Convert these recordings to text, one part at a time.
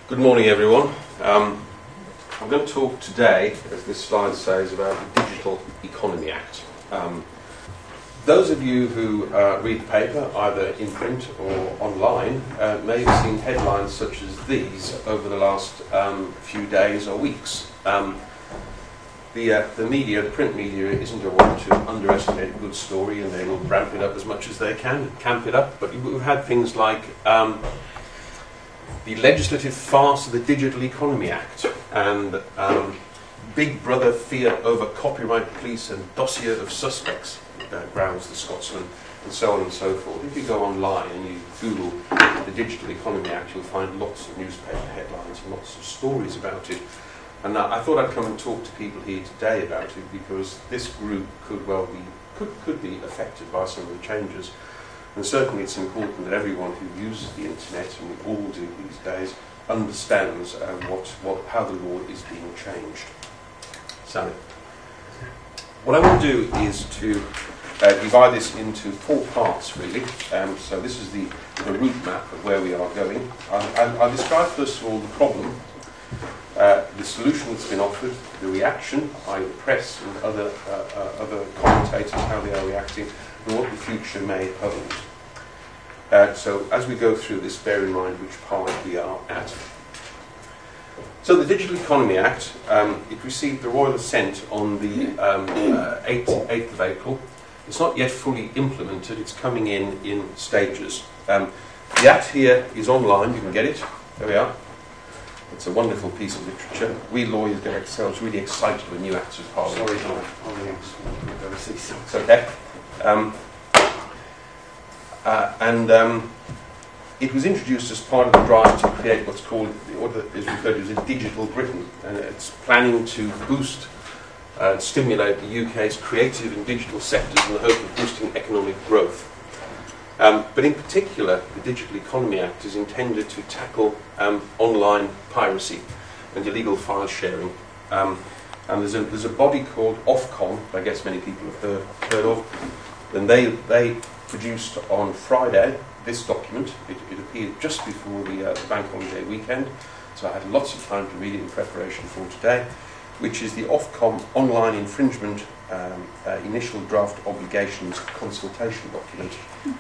Good morning, everyone. I'm going to talk today, as this slide says, about the Digital Economy Act. Those of you who read the paper, either in print or online, may have seen headlines such as these over the last few days or weeks. The media, the print media, isn't a one to underestimate a good story, and they will ramp it up as much as they can, camp it up. But we've had things like the legislative farce of the Digital Economy Act, and Big Brother fear over copyright police and dossier of suspects, grounds the Scotsman, and so on and so forth. If you go online and you Google the Digital Economy Act, you'll find lots of newspaper headlines and lots of stories about it. And I thought I'd come and talk to people here today about it, because this group could well be could be affected by some of the changes. And certainly it's important that everyone who uses the internet, and we all do these days, understands how the law is being changed. Sally. What I want to do is to divide this into four parts, really. So this is the route map of where we are going. I'll describe first of all the problem, the solution that's been offered, the reaction by the press and other commentators, how they are reacting, and what the future may hold. So as we go through this, bear in mind which part we are at. So the Digital Economy Act, it received the royal assent on the 8th of April. It's not yet fully implemented, it's coming in stages. The Act here is online, you can get it, there we are. It's a wonderful piece of literature. We lawyers get ourselves really excited when new acts of Parliament. Sorry, it's okay. It was introduced as part of the drive to create what's called, what is referred to as a digital Britain, and it's planning to boost and stimulate the UK's creative and digital sectors in the hope of boosting economic growth. But in particular, the Digital Economy Act is intended to tackle online piracy and illegal file sharing. And there's a body called Ofcom, I guess many people have heard of, and they produced on Friday this document. It appeared just before the bank holiday weekend, so I had lots of time to read it in preparation for today, which is the Ofcom Online Infringement Initial Draft Obligations Consultation Document.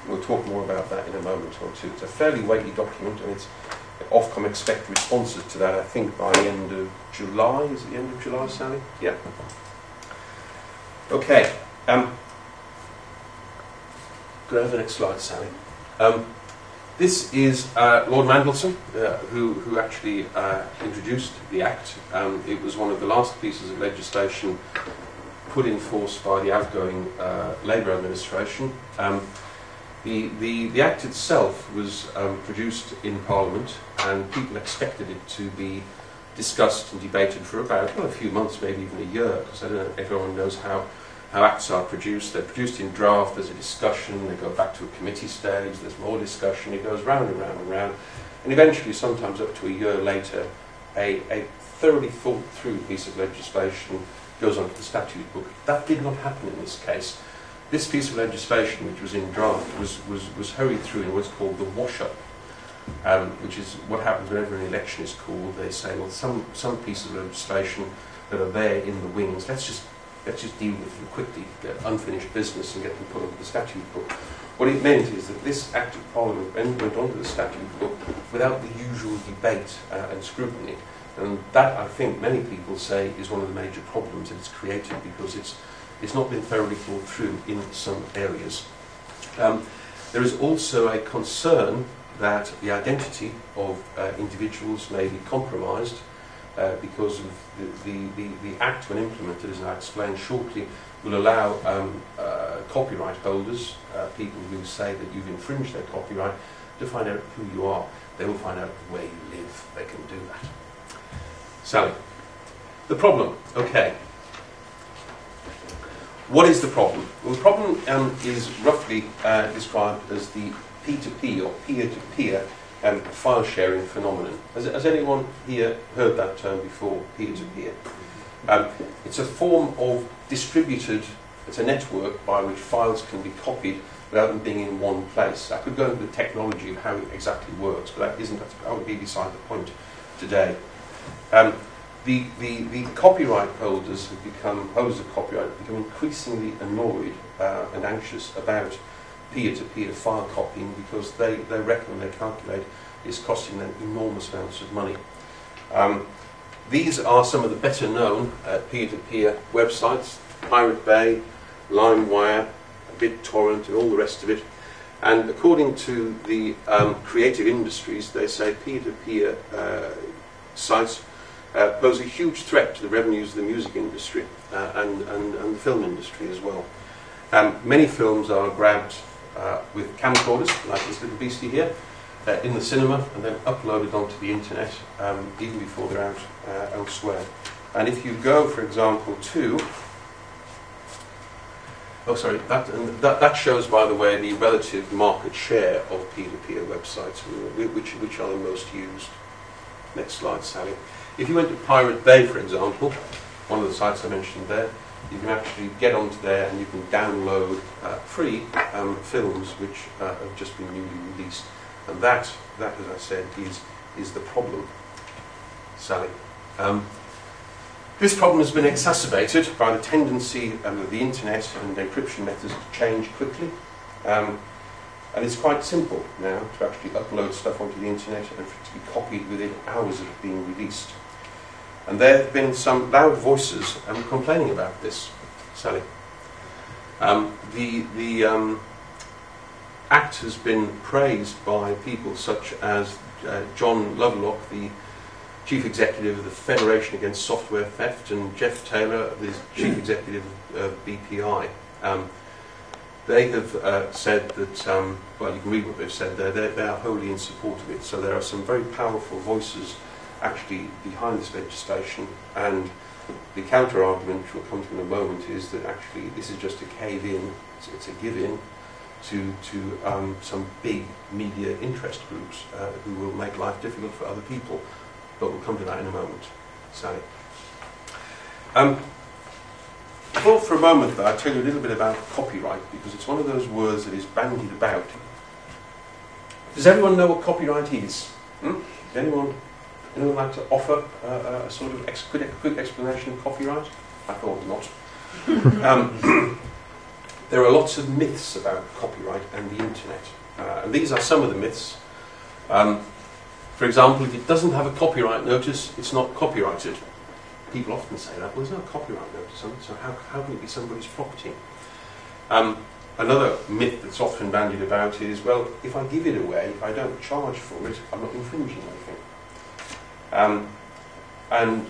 We'll talk more about that in a moment or two. It's a fairly weighty document, and Ofcom expect responses to that, I think, by the end of July. Is it the end of July, Sally? Yeah. Okay. Could I have the next slide, Sally? This is Lord Mandelson, who actually introduced the Act. It was one of the last pieces of legislation put in force by the outgoing Labour administration. The Act itself was produced in Parliament, and people expected it to be discussed and debated for about a few months, maybe even a year, because I don't know if everyone knows how acts are produced. They're produced in draft, there's a discussion, they go back to a committee stage, there's more discussion, it goes round and round and round, and eventually, sometimes up to a year later, a thoroughly thought through piece of legislation goes onto the statute book. That did not happen in this case. This piece of legislation, which was in draft, was hurried through in what's called the wash-up, which is what happens whenever an election is called. They say, well, some pieces of legislation that are there in the wings, let's just deal with them quickly, get unfinished business and get them put onto the statute book. What it meant is that this Act of Parliament went onto the statute book without the usual debate and scrutiny. And that, I think, many people say is one of the major problems that it's created, because it's not been thoroughly thought through in some areas. There is also a concern that the identity of individuals may be compromised because of the Act, when implemented, as I explained shortly, will allow copyright holders, people who say that you've infringed their copyright, to find out who you are. They will find out where you live. They can do that. Sally. The problem. Okay. What is the problem? Well, the problem is roughly described as the P2P, or peer-to-peer, file sharing phenomenon. Has anyone here heard that term before, peer-to-peer? It's a form of distributed, it's a network by which files can be copied without them being in one place. I could go into the technology of how it exactly works, but that would be beside the point. today. The copyright holders have become, holders of copyright have become increasingly annoyed and anxious about peer-to-peer file copying, because they reckon, they calculate, it's costing them enormous amounts of money. These are some of the better known peer-to-peer websites: Pirate Bay, LimeWire, BitTorrent, and all the rest of it. And according to the creative industries, they say peer-to-peer sites pose a huge threat to the revenues of the music industry and the film industry as well. Many films are grabbed with camcorders, like this little beastie here, in the cinema, and then uploaded onto the internet even before they're out elsewhere. And if you go, for example, to... Oh, sorry, that shows, by the way, the relative market share of peer-to-peer websites, which are the most used. Next slide, Sally. If you went to Pirate Bay, for example, one of the sites I mentioned there, you can actually get onto there and you can download free films which have just been newly released. And that, as I said, is the problem, Sally. This problem has been exacerbated by the tendency of the internet and encryption methods to change quickly. And it's quite simple now to actually upload stuff onto the internet and for it to be copied within hours of it being released. And there have been some loud voices complaining about this, Sally. The Act has been praised by people such as John Lovelock, the Chief Executive of the Federation Against Software Theft, and Jeff Taylor, the Chief Executive of BPI. They have said that, well, you can read what they've said there, they are wholly in support of it. So there are some very powerful voices actually behind this legislation, and the counter-argument, which we'll come to in a moment, is that actually this is just a cave-in, it's a give-in to some big media interest groups who will make life difficult for other people. But we'll come to that in a moment. Sally. I thought for a moment that I'd tell you a little bit about copyright, because it's one of those words that is bandied about. Does everyone know what copyright is? Does anyone like to offer a sort of quick explanation of copyright? I thought not. There are lots of myths about copyright and the internet. And these are some of the myths. For example, if it doesn't have a copyright notice, it's not copyrighted. People often say that. Well, there's no copyright notice on it, so how can it be somebody's property? Another myth that's often bandied about is, well, if I give it away, if I don't charge for it, I'm not infringing anything. And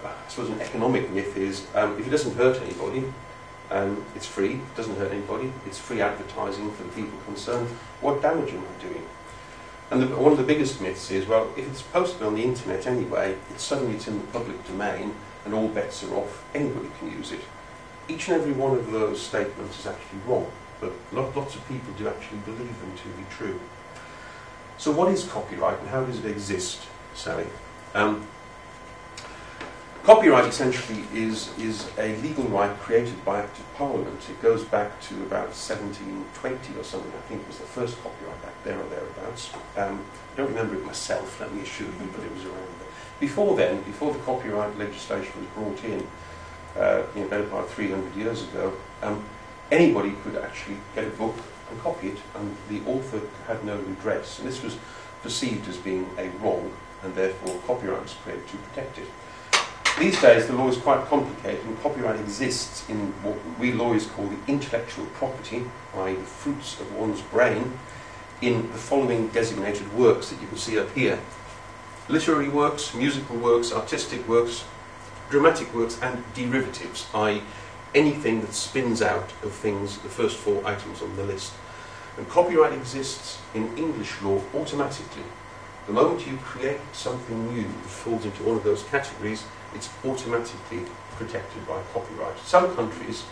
I suppose an economic myth is, if it doesn't hurt anybody, it's free, it doesn't hurt anybody, it's free advertising for the people concerned, what damage am I doing? And one of the biggest myths is, well, if it's posted on the internet anyway, it's in the public domain, and all bets are off, anybody can use it. Each and every one of those statements is actually wrong, but lots of people do actually believe them to be true. So what is copyright, and how does it exist, Sally? Copyright essentially is a legal right created by Act of Parliament. It goes back to about 1720 or something, I think was the first Copyright Act, there or thereabouts. I don't remember it myself, let me assure you, but it was around there. Before then, before the copyright legislation was brought in, about 300 years ago, anybody could actually get a book and copy it, and the author had no redress. And this was perceived as being a wrong, and therefore copyright was created to protect it. These days the law is quite complicated, and copyright exists in what we lawyers call the intellectual property, i.e. the fruits of one's brain, in the following designated works that you can see up here: literary works, musical works, artistic works, dramatic works, and derivatives, i.e. anything that spins out of things, the first four items on the list. And copyright exists in English law automatically. The moment you create something new that falls into one of those categories, it's automatically protected by copyright. Some countries